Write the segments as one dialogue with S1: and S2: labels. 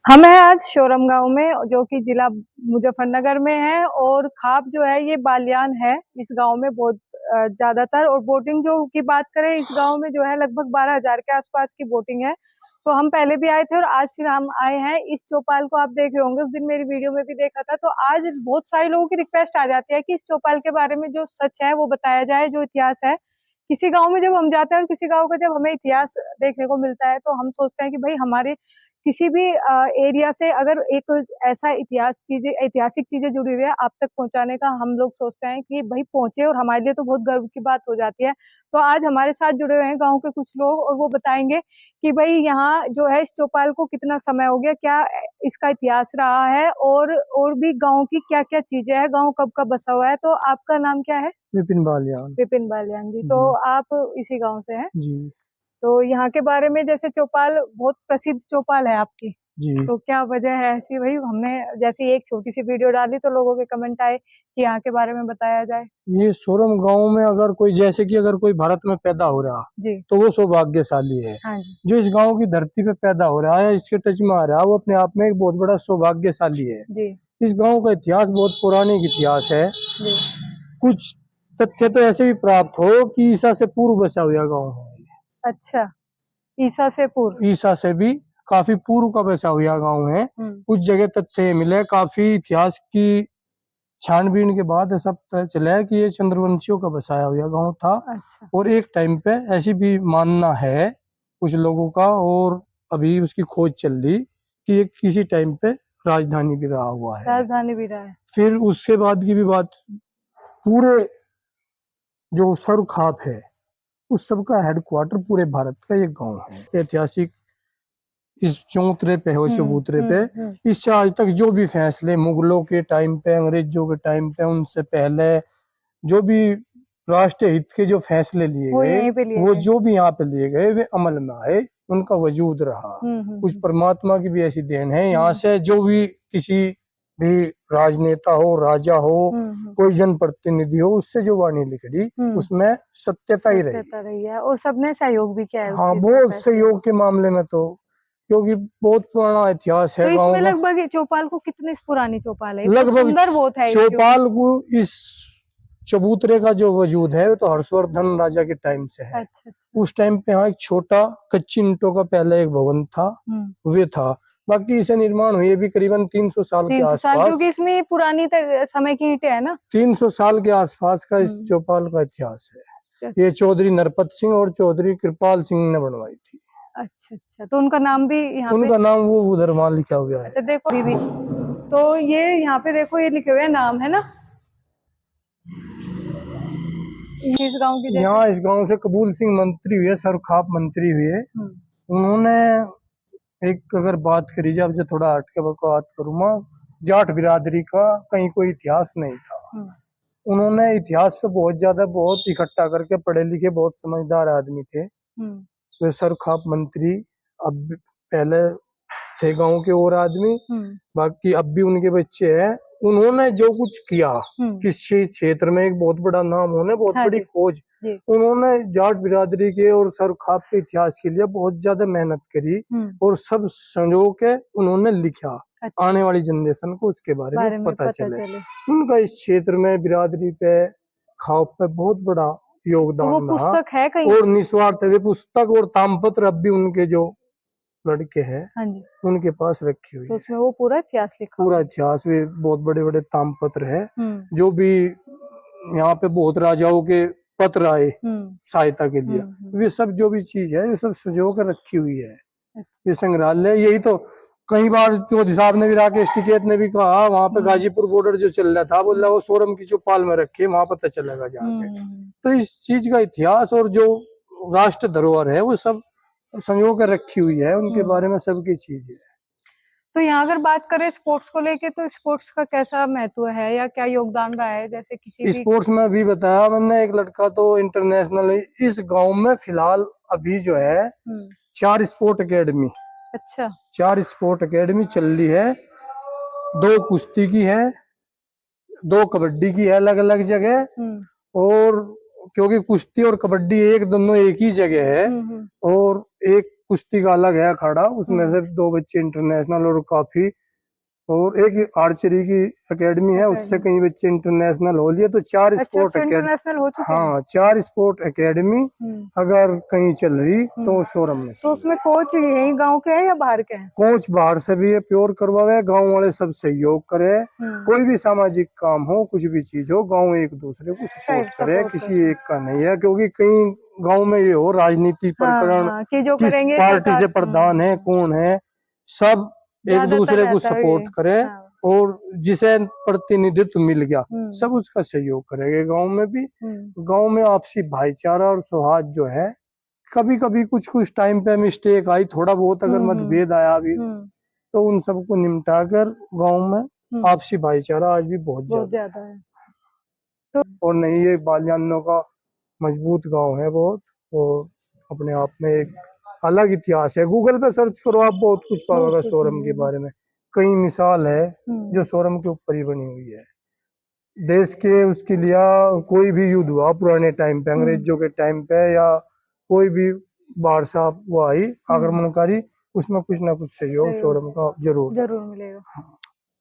S1: हम हैं आज शोरम गांव में, जो कि जिला मुजफ्फरनगर में है। और खाप जो है ये बालियान है इस गांव में बहुत ज्यादातर। और बोटिंग जो की बात करें, इस गांव में जो है लगभग 12,000 के आसपास की बोटिंग है। तो हम पहले भी आए थे और आज फिर हम आए हैं। इस चौपाल को आप देख रहे होंगे, उस दिन मेरी वीडियो में भी देखा था। तो आज बहुत सारे लोगों की रिक्वेस्ट आ जाती है कि इस चौपाल के बारे में जो सच है वो बताया जाए, जो इतिहास है। किसी गांव में जब हम जाते हैं और किसी गांव का जब हमें इतिहास देखने को मिलता है, तो हम सोचते हैं कि भाई हमारे किसी भी एरिया से अगर एक ऐसा ऐतिहासिक चीजें जुड़ी हुई है आप तक पहुंचाने का, हम लोग सोचते हैं कि भाई पहुंचे। और हमारे लिए तो बहुत गर्व की बात हो जाती है। तो आज हमारे साथ जुड़े हुए हैं गांव के कुछ लोग, और वो बताएंगे कि भाई यहाँ जो है इस चौपाल को कितना समय हो गया, क्या इसका इतिहास रहा है, और भी गाँव की क्या क्या चीजें हैं, गाँव कब का बसा हुआ है। तो आपका नाम क्या है?
S2: विपिन बालियान।
S1: विपिन बालियान जी। तो आप इसी गाँव से हैं?
S2: जी
S1: तो यहाँ के बारे में, जैसे चौपाल बहुत प्रसिद्ध चौपाल है आपकी,
S2: जी।
S1: तो क्या वजह है ऐसी? भाई हमने जैसे एक छोटी सी वीडियो डाली तो लोगों के कमेंट आए कि यहाँ के बारे में बताया जाए।
S2: ये सोरम गांव में अगर कोई, जैसे कि अगर कोई भारत में पैदा हो रहा
S1: जी।
S2: तो वो सौभाग्यशाली है।
S1: हाँ जी।
S2: जो इस गांव की धरती पे पैदा हो रहा है, इसके टच में आ रहा है, वो अपने आप में एक बहुत बड़ा सौभाग्यशाली है।
S1: जी।
S2: इस गांव का इतिहास बहुत पौराणिक इतिहास है।
S1: जी।
S2: कुछ तथ्य तो ऐसे भी प्राप्त हो कि ईसा से पूर्व बसा हुआ गाँव है।
S1: अच्छा, ईसा से पूर्व?
S2: ईसा से भी काफी पूर्व का बसा हुआ गाँव है। कुछ जगह तथ्य मिले, काफी इतिहास की छानबीन के बाद ऐसा पता चला है कि ये चंद्रवंशियों का बसाया हुआ गांव था।
S1: अच्छा।
S2: और एक टाइम पे ऐसी भी मानना है कुछ लोगों का, और अभी उसकी खोज चल रही कि ये किसी टाइम पे राजधानी भी रहा हुआ है।
S1: राजधानी भी रहा है।
S2: फिर उसके बाद की भी बात, पूरे जो सरुखाप है उस सब का हेडक्वार्टर पूरे भारत का ये गांव है। ऐतिहासिक इस चौतरे पे हो, चबूतरे पे, इससे आज तक जो भी फैसले मुगलों के टाइम पे, अंग्रेजों के टाइम पे, उनसे पहले जो भी राष्ट्रीय हित के जो फैसले लिए गए, वो जो भी यहाँ पे लिए गए, वे अमल में आए, उनका वजूद रहा। कुछ परमात्मा की भी ऐसी देन है। यहाँ से जो भी किसी भी राजनेता हो, राजा हो, कोई जनप्रतिनिधि हो, उससे जो वाणी लिखी उसमें सत्यता ही रही
S1: है। और सबने सहयोग भी किया है।
S2: हाँ, वो सहयोग के मामले में तो, क्योंकि बहुत पुराना इतिहास है।
S1: तो इसमें लगभग चौपाल को कितनी पुरानी चौपाल है?
S2: लगभग
S1: सुंदर बहुत है
S2: चौपाल को, इस चबूतरे का जो वजूद है वो तो हर्षवर्धन राजा के टाइम से है। अच्छा। उस टाइम पे यहाँ एक छोटा कच्ची ईंटों का पहले एक भवन था, वे था। बाकी इसे निर्माण हुए भी करीबन 300 साल के आसपास,
S1: क्योंकि इसमें पुरानी समय की ईंटें है ना।
S2: 300 साल के आसपास का इस चौपाल का इतिहास है। ये चौधरी नरपत सिंह और चौधरी कृपाल सिंह ने बनवाई थी।
S1: अच्छा अच्छा। तो उनका नाम भी यहाँ पे?
S2: उनका नाम वो उधर वहां लिखा हुआ है।
S1: अच्छा, देखो बीबी, तो ये यहाँ पे देखो, ये लिखे हुए नाम है ना इस गांव की।
S2: यहाँ इस गांव से कबूल सिंह मंत्री हुए, सरुखाप मंत्री हुए। उन्होंने एक, अगर बात करी जाए, जो थोड़ा हट के बात करूँगा, जाट बिरादरी का कहीं कोई इतिहास नहीं था। उन्होंने इतिहास पे बहुत ज्यादा, बहुत इकट्ठा करके, पढ़े लिखे बहुत समझदार आदमी थे। वे सरुखाप मंत्री अब पहले थे गांव के और आदमी, बाकी अब भी उनके बच्चे हैं। उन्होंने जो कुछ किया किसी क्षेत्र में, एक बहुत बड़ा नाम होने, बहुत बड़ी खोज, उन्होंने जाट बिरादरी के और सरुखाप के इतिहास के लिए बहुत ज्यादा मेहनत करी, और सब संजो के उन्होंने लिखा। अच्छा। आने वाली जनरेशन को उसके बारे में पता चले। उनका इस क्षेत्र में बिरादरी पे, खाप पे बहुत बड़ा योगदान
S1: रहा। पुस्तक है कहीं?
S2: और निस्वार्थ है पुस्तक और तामपत्र अब भी उनके जो लड़के हैं उनके पास रखी हुई।
S1: तो उसमें वो पूरा इतिहास लिखा,
S2: पूरा इतिहास, वे बहुत बड़े बड़े तामपत्र है। जो भी यहाँ पे बहुत राजाओं के पत्र आए सहायता के लिए, वे सब जो भी चीज है ये सब सजो कर रखी हुई है। ये संग्रहालय, यही तो कई बार चौधरी साहब ने भी, राकेश टिकैत ने भी कहा, वहाँ पे गाजीपुर बॉर्डर जो चल रहा था, बोला वो सोरम की चौपाल में रखे, वहां पता चलेगा जाके। तो इस चीज का इतिहास और जो राष्ट्र धरोहर है वो सब संजो कर रखी हुई है, उनके बारे में सबकी चीज है।
S1: तो यहाँ अगर बात करें स्पोर्ट्स को लेके, तो स्पोर्ट्स का कैसा महत्व है या क्या योगदान रहा है? जैसे किसी
S2: स्पोर्ट्स में भी बताया मैंने, एक लड़का तो इंटरनेशनल इस गांव में फिलहाल अभी जो है 4 स्पोर्ट अकेडमी।
S1: अच्छा।
S2: 4 स्पोर्ट अकेडमी चल रही है। 2 कुश्ती की है, 2 कबड्डी की है अलग अलग जगह, और क्योंकि कुश्ती और कबड्डी दोनों एक ही जगह है, और एक कुश्ती का अलग है अखाड़ा, उसमें से 2 बच्चे इंटरनेशनल और काफी, और एक आर्चरी की एकेडमी है, उससे कई बच्चे इंटरनेशनल हो लिए, तो 4
S1: अच्छा,
S2: स्पोर्ट एकेडमी,
S1: इंटरनेशनल हो चुके हैं।
S2: हाँ 4 स्पोर्ट एकेडमी अगर कहीं चल रही तो सोरम में।
S1: तो उसमें कोच यही गांव के हैं या बाहर के हैं?
S2: कोच बाहर से भी है, प्योर करवावे, गांव वाले सब सहयोग करे, कोई भी सामाजिक काम हो, कुछ भी चीज हो, गांव एक दूसरे को सपोर्ट करे, किसी एक का नहीं है, क्योंकि कई गांव में ये हो राजनीति प्रकरण,
S1: कि जो
S2: किस
S1: करेंगे
S2: पार्टी से प्रधान है, कौन है, सब एक दूसरे को सपोर्ट करे, और जिसे प्रतिनिधित्व मिल गया सब उसका सहयोग करेंगे। गांव में भी, गांव में आपसी भाईचारा और सौहार्द जो है, कभी कभी कुछ कुछ टाइम पे मिस्टेक आई, थोड़ा बहुत अगर मतभेद आया भी, तो उन सबको निपटा कर गाँव में आपसी भाईचारा आज भी बहुत ज्यादा है। तो और नहीं, ये बालियानों का मजबूत गांव है बहुत, और अपने आप में एक अलग इतिहास है। गूगल पे सर्च करो आप, बहुत कुछ पाओगे सोरम के बारे में, कई मिसाल है जो सोरम के ऊपर ही बनी हुई है। देश के उसके लिए कोई भी युद्ध हुआ पुराने टाइम पे, अंग्रेजों के टाइम पे, या कोई भी बाढ़ सा वो आई आक्रमणकारी, उसमें कुछ ना कुछ सहयोग सोरम का जरूर मिलेगा।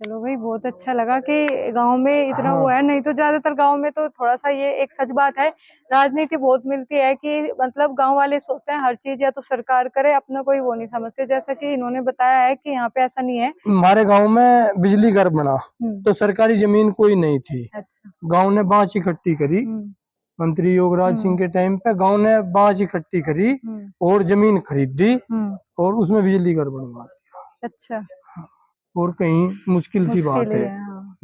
S1: चलो भाई, बहुत अच्छा लगा कि गांव में इतना वो है, नहीं तो ज्यादातर गांव में तो थोड़ा सा ये एक सच बात है, राजनीति बहुत मिलती है कि मतलब गांव वाले सोचते हैं हर चीज या तो सरकार करे, अपना कोई वो नहीं समझते, जैसा कि इन्होंने बताया है कि यहाँ पे ऐसा नहीं है।
S2: हमारे गांव में बिजली घर बना तो सरकारी जमीन कोई नहीं थी। अच्छा। गांव ने बांस इकट्ठी करी, मंत्री योगराज सिंह के टाइम पे गांव ने बांस इकट्ठी करी और जमीन खरीदी और उसमें बिजली घर बनवा दिया। अच्छा। और कहीं मुश्किल सी बात है,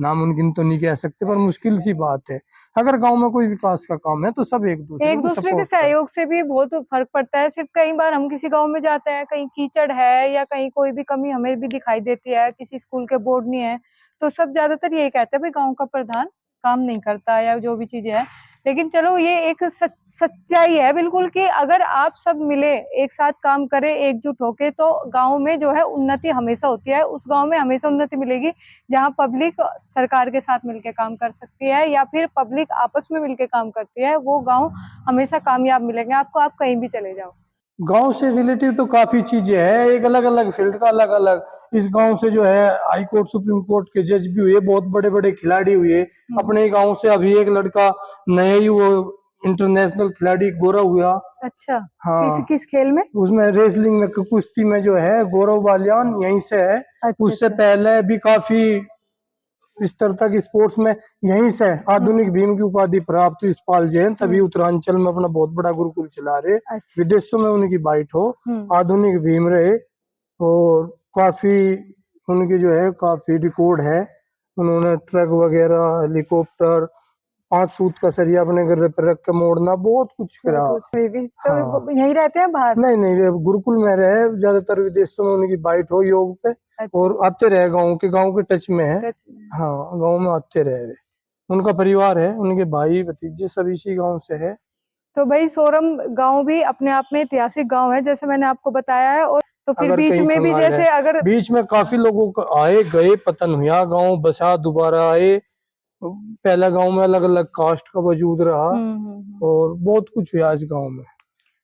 S2: नामुमकिन तो नहीं कह सकते, पर मुश्किल सी बात है। अगर गांव में कोई विकास का काम है तो सब एक दूसरे
S1: के सहयोग से भी बहुत फर्क पड़ता है। सिर्फ कई बार हम किसी गांव में जाते हैं, कहीं कीचड़ है या कहीं कोई भी कमी हमें भी दिखाई देती है, किसी स्कूल के बोर्ड नहीं है, तो सब ज्यादातर यही कहते हैं भाई गाँव का प्रधान काम नहीं करता या जो भी चीजें है। लेकिन चलो, ये एक सच्चाई है बिल्कुल कि अगर आप सब मिले, एक साथ काम करें एकजुट होके, तो गांव में जो है उन्नति हमेशा होती है। उस गांव में हमेशा उन्नति मिलेगी जहां पब्लिक सरकार के साथ मिलके काम कर सकती है या फिर पब्लिक आपस में मिलके काम करती है, वो गांव हमेशा कामयाब मिलेंगे आपको, आप कहीं भी चले जाओ।
S2: गांव से रिलेटिव तो काफी चीजें हैं, एक अलग अलग फील्ड का अलग अलग। इस गांव से जो है हाई कोर्ट सुप्रीम कोर्ट के जज भी हुए, बहुत बड़े बड़े खिलाड़ी हुए। अपने गांव से अभी एक लड़का नया ही वो इंटरनेशनल खिलाड़ी गौरव हुआ। अच्छा। हाँ।
S1: किस खेल में?
S2: उसमें रेसलिंग में, कुश्ती में जो है गौरव बालियान यहीं से है। अच्छा, उससे पहले भी काफी स्तर तक स्पोर्ट्स में यहीं से आधुनिक भीम की उपाधि प्राप्त यशपाल जैन, तभी उत्तरांचल में अपना बहुत बड़ा गुरुकुल चला रहे। अच्छा। विदेशों में उनकी बाइट हो, आधुनिक भीम रहे, और काफी उनके जो है काफी रिकॉर्ड है। उन्होंने ट्रक वगैरह, हेलीकॉप्टर, 5 सूत का सरिया अपने घर पर रख के मोड़ना, बहुत कुछ करा।
S1: तो यहीं रहते हैं बाहर?
S2: नहीं, गुरुकुल में रहे, ज्यादातर विदेशों में उनकी बाइट हो योग पे। अच्छा। और आते रहे, गांव के टच में है। हाँ, गांव में आते रहे। उनका परिवार है, उनके भाई भतीजे सब इसी गांव से है।
S1: तो भाई, सोरम गांव भी अपने आप में ऐतिहासिक गांव है, जैसे मैंने आपको बताया है। और तो फिर बीच में भी जैसे अगर
S2: बीच में काफी लोगों को आए गए, पतन हुआ, गांव बसा, दोबारा आए। पहला गांव में अलग अलग कास्ट का वजूद रहा और बहुत कुछ हुआ इस गांव में।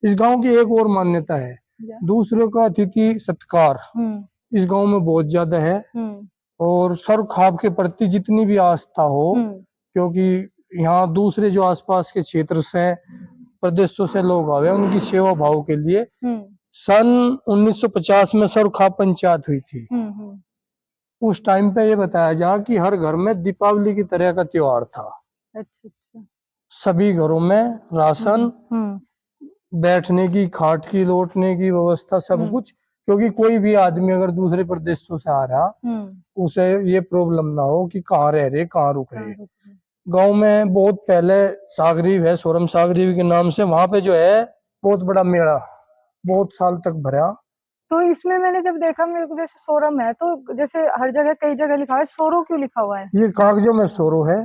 S2: इस गांव की एक और मान्यता है, दूसरों का अतिथि सत्कार इस गांव में बहुत ज्यादा है। और सर खाप के प्रति जितनी भी आस्था हो, क्योंकि यहाँ दूसरे जो आसपास के क्षेत्र से, प्रदेशों से लोग आवे उनकी सेवा भाव के लिए। सन 1950 में सर खाप पंचायत हुई थी। उस टाइम पे ये बताया जा कि हर घर में दीपावली की तरह का त्योहार था। अच्छा। सभी घरों में राशन, बैठने की, खाट की, लौटने की व्यवस्था, सब कुछ, क्योंकि कोई भी आदमी अगर दूसरे प्रदेशों से आ रहा, उसे ये प्रॉब्लम ना हो कि कहाँ रह रहे, कहाँ रुक रहे। गांव में बहुत पहले सागरीव है, सोरम सागरीव के नाम से, वहां पे जो है बहुत बड़ा मेला बहुत साल तक भरा।
S1: तो इसमें मैंने जब देखा, मेरे को जैसे सोरम है, तो जैसे हर जगह कई जगह लिखा है, सोरो क्यों लिखा हुआ है?
S2: ये कागजों में सोरो है।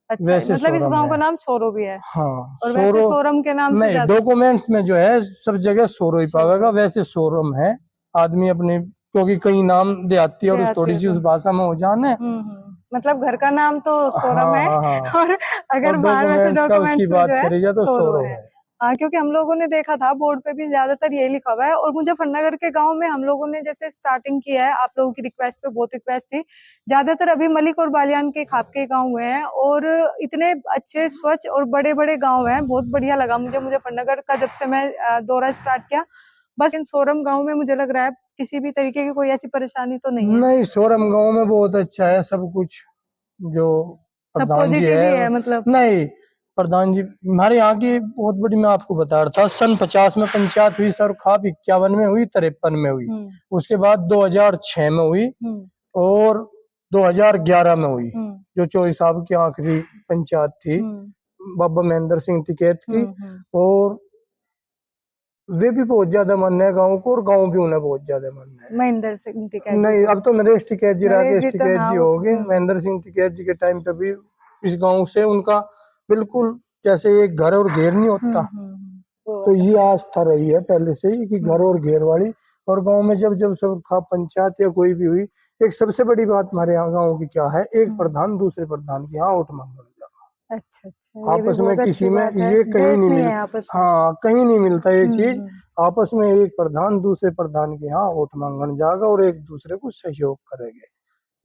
S1: अच्छा, वैसे मतलब इस गांव का नाम सोरो भी है?
S2: हाँ।
S1: और वैसे सोरम के नाम
S2: नहीं, डॉक्यूमेंट्स में जो है सब जगह सोरो ही पाएगा, वैसे सोरम है। आदमी अपने, क्योंकि कई नाम देहाती और थोड़ी सी उस भाषा में हो जाने,
S1: मतलब घर का नाम तो सोरम है। और अगर बाहर वैसे डॉक्यूमेंट्स
S2: की बात करी जाए तो सोरो है।
S1: हाँ, क्योंकि हम लोगों ने देखा था बोर्ड पे भी ज्यादातर यही लिखा हुआ है। और मुजफ्फरनगर के गांव में हम लोगों ने जैसे स्टार्टिंग की है, आप लोगों की रिक्वेस्ट पे, बहुत रिक्वेस्ट थी, ज्यादातर अभी मलिक और बालियान के खाप के गांव हुए हैं। और इतने अच्छे स्वच्छ और बड़े बड़े गांव हैं, बहुत बढ़िया लगा मुझे मुजफ्फरनगर का जब से मैं दौरा स्टार्ट किया। बस इन सोरम गांव में मुझे लग रहा है किसी भी तरीके की कोई ऐसी परेशानी तो नहीं है।
S2: नहीं, सोरम गांव में बहुत अच्छा है सब कुछ। जो
S1: सब
S2: प्रधान जी
S1: पॉजिटिव ही
S2: है,
S1: है मतलब।
S2: नहीं, प्रधान जी हमारे यहाँ की बहुत बड़ी, मैं आपको बता रहा था, सन 50 में पंचायत हुई सर, खाप 51 में हुई, 53 में हुई, उसके बाद 2006 में हुई और 2011 में हुई, जो चौधरी साहब की आखिरी पंचायत थी, बाबा महेंद्र सिंह टिकैत की। और वे भी बहुत ज्यादा मन है गाँव को, और गाँव भी उन्हें बहुत ज्यादा मन है।
S1: महेंद्र सिंह टिकैत
S2: नहीं, अब तो नरेश टिकैत जी, राकेश
S1: तो
S2: टिकैत
S1: हाँ
S2: जी हो गए। महेंद्र सिंह टिकैत जी के टाइम पे भी इस गांव से उनका बिल्कुल जैसे एक घर और घेर नहीं होता, तो ये आस्था रही है पहले से ही कि घर और घेर वाली। और गांव में जब जब सब खाप पंचायत या कोई भी हुई, एक सबसे बड़ी बात हमारे यहाँ गाँव की क्या है, एक प्रधान दूसरे प्रधान के यहाँ वोट मांगने जाना।
S1: अच्छा अच्छा, ये भी
S2: आपस में
S1: बहुत
S2: किसी
S1: अच्छी
S2: में
S1: बात है,
S2: ये कहीं
S1: देश
S2: नहीं
S1: नहीं है
S2: मिलता।
S1: आपस में।
S2: हाँ, कहीं नहीं मिलता ये चीज। आपस में एक प्रधान दूसरे प्रधान के यहाँ वोट मांगने जाएगा और एक दूसरे को सहयोग करेंगे।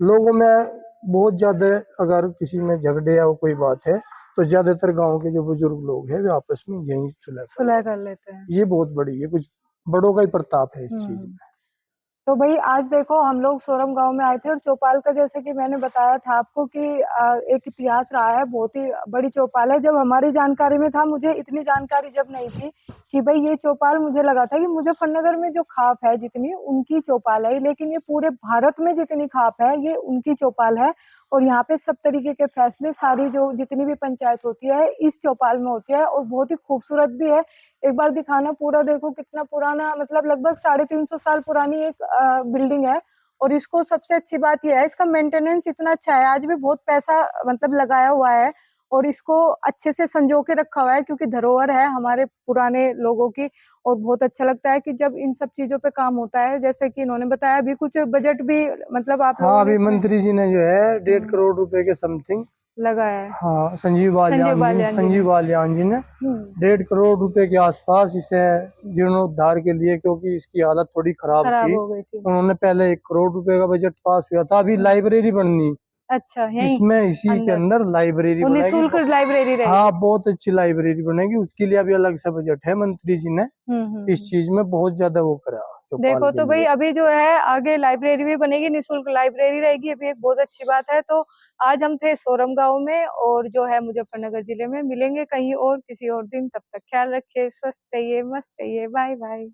S2: लोगों में बहुत ज्यादा अगर किसी में झगड़े या कोई बात है, तो ज्यादातर गांव के जो बुजुर्ग लोग हैं वे आपस में यही सुलह
S1: कर लेते हैं।
S2: ये बहुत बड़ी है, कुछ बड़ों का ही प्रताप है इस चीज में।
S1: तो भाई आज देखो हम लोग सोरम गांव में आए थे, और चौपाल का जैसे कि मैंने बताया था आपको कि एक इतिहास रहा है, बहुत ही बड़ी चौपाल है। जब हमारी जानकारी में था, मुझे इतनी जानकारी जब नहीं थी कि भाई ये चौपाल, मुझे लगा था कि मुजफ्फरनगर में जो खाप है जितनी, उनकी चौपाल है, लेकिन ये पूरे भारत में जितनी खाप है ये उनकी चौपाल है। और यहाँ पे सब तरीके के फैसले, सारी जो जितनी भी पंचायत होती है इस चौपाल में होती है, और बहुत ही खूबसूरत भी है। एक बार दिखाना, पूरा देखो कितना पुराना, मतलब लगभग 350 साल पुरानी एक बिल्डिंग है। और इसको सबसे अच्छी बात यह है, इसका मेंटेनेंस इतना अच्छा है, आज भी बहुत पैसा मतलब लगाया हुआ है, और इसको अच्छे से संजो के रखा हुआ है, क्योंकि धरोहर है हमारे पुराने लोगों की। और बहुत अच्छा लगता है कि जब इन सब चीजों पे काम होता है, जैसे कि इन्होंने बताया, अभी कुछ बजट भी मतलब आप लोगों
S2: हाँ,
S1: ने
S2: अभी मंत्री जी ने जो है 1.5 करोड़ रुपए के समथिंग
S1: लगाया है।
S2: हाँ, संजीव बालियान जी ने 1.5 करोड़ रुपए के आसपास इसे जीर्णोद्धार के लिए, क्योंकि इसकी हालत थोड़ी खराब थी,
S1: हो गई थी।
S2: उन्होंने पहले 1 करोड़ रुपए का बजट पास हुआ था। अभी लाइब्रेरी बननी,
S1: अच्छा, यही
S2: इसमें इसी के अंदर लाइब्रेरी बनेगी,
S1: निःशुल्क लाइब्रेरी रहेगी।
S2: हाँ, बहुत अच्छी लाइब्रेरी बनेगी, उसके लिए अभी अलग से बजट है। मंत्री जी ने इस चीज में बहुत ज्यादा वो करा।
S1: देखो तो भाई अभी जो है आगे लाइब्रेरी भी बनेगी, निःशुल्क लाइब्रेरी रहेगी, अभी एक बहुत अच्छी बात है। तो आज हम थे सोरम गांव में, और जो है मुजफ्फरनगर जिले में। मिलेंगे कहीं और किसी और दिन, तब तक ख्याल रखिए, स्वस्थ रहिए, मस्त रहिए, बाय बाय।